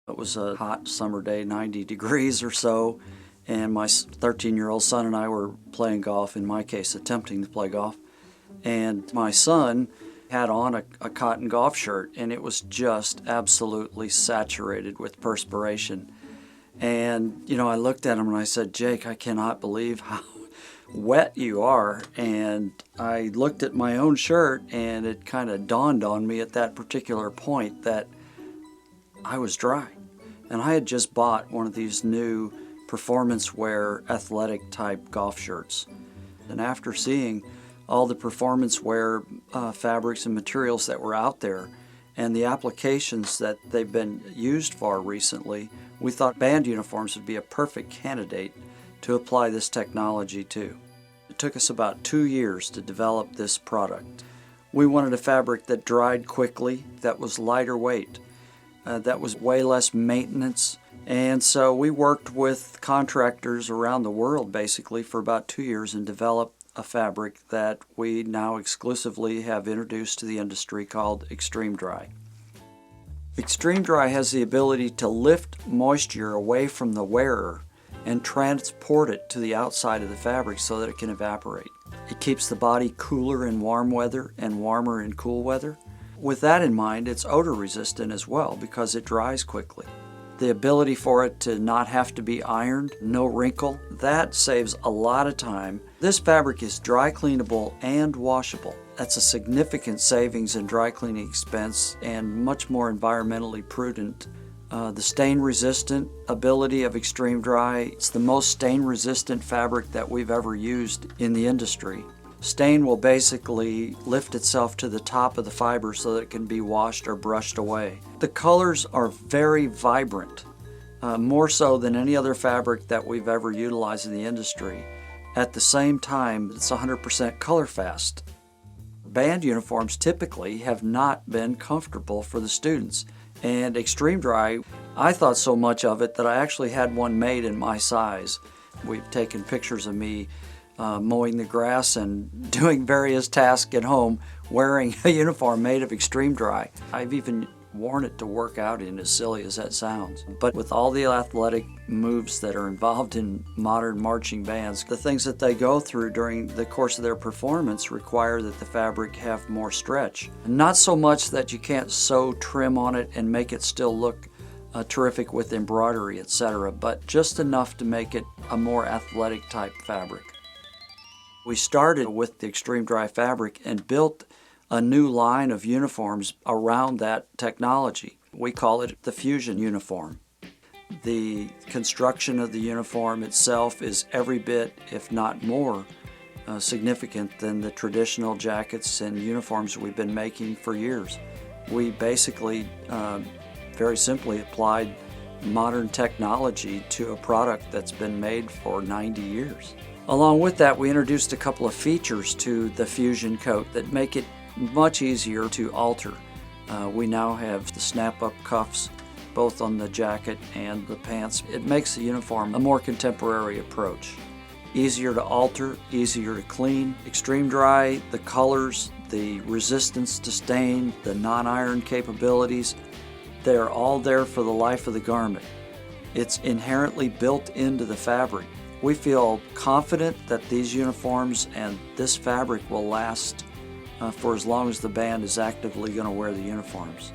It was a hot summer day, 90 degrees or so, and my 13-year-old son and I were playing golf, in my case attempting to play golf, and my son had on a cotton golf shirt, and it was just absolutely saturated with perspiration. And, I looked at him and I said, "Jake, I cannot believe how wet you are." And I looked at my own shirt, and it kind of dawned on me at that particular point that I was dry. And I had just bought one of these new performance wear athletic type golf shirts. And after seeing all the performance wear fabrics and materials that were out there and the applications that they've been used for recently, we thought band uniforms would be a perfect candidate to apply this technology to. It took us about 2 years to develop this product. We wanted a fabric that dried quickly, that was lighter weight, that was way less maintenance, and so we worked with contractors around the world basically for about 2 years and developed a fabric that we now exclusively have introduced to the industry called XtremeDri. XtremeDri has the ability to lift moisture away from the wearer and transport it to the outside of the fabric so that it can evaporate. It keeps the body cooler in warm weather and warmer in cool weather. With that in mind, it's odor resistant as well because it dries quickly. The ability for it to not have to be ironed, no wrinkle, that saves a lot of time. This fabric is dry cleanable and washable. That's a significant savings in dry cleaning expense and much more environmentally prudent. The stain resistant ability of XtremeDri, it's the most stain resistant fabric that we've ever used in the industry. Stain will basically lift itself to the top of the fiber so that it can be washed or brushed away. The colors are very vibrant, more so than any other fabric that we've ever utilized in the industry. At the same time, it's 100% color fast. Band uniforms typically have not been comfortable for the students, and XtremeDri, I thought so much of it that I actually had one made in my size. We've taken pictures of me mowing the grass and doing various tasks at home wearing a uniform made of XtremeDri. I've even worn it to work out in, as silly as that sounds. But with all the athletic moves that are involved in modern marching bands, the things that they go through during the course of their performance require that the fabric have more stretch. Not so much that you can't sew trim on it and make it still look terrific with embroidery, etc., but just enough to make it a more athletic type fabric. We started with the XtremeDri fabric and built a new line of uniforms around that technology. We call it the Fusion uniform. The construction of the uniform itself is every bit, if not more, significant than the traditional jackets and uniforms we've been making for years. We basically, very simply applied modern technology to a product that's been made for 90 years. Along with that, we introduced a couple of features to the Fusion coat that make it much easier to alter. We now have the snap-up cuffs both on the jacket and the pants. It makes the uniform a more contemporary approach. Easier to alter, easier to clean. XtremeDri, the colors, the resistance to stain, the non-iron capabilities, they're all there for the life of the garment. It's inherently built into the fabric. We feel confident that these uniforms and this fabric will last for as long as the band is actively going to wear the uniforms.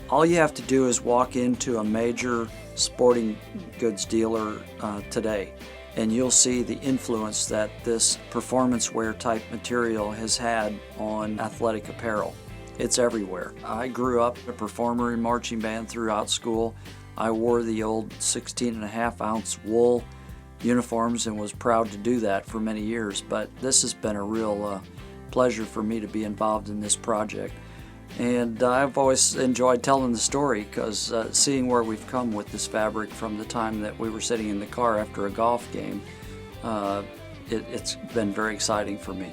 All you have to do is walk into a major sporting goods dealer today, and you'll see the influence that this performance wear type material has had on athletic apparel. It's everywhere. I grew up a performer in marching band throughout school. I wore the old 16.5-ounce wool uniforms and was proud to do that for many years, but this has been a real pleasure for me to be involved in this project. And I've always enjoyed telling the story because seeing where we've come with this fabric from the time that we were sitting in the car after a golf game, it's been very exciting for me.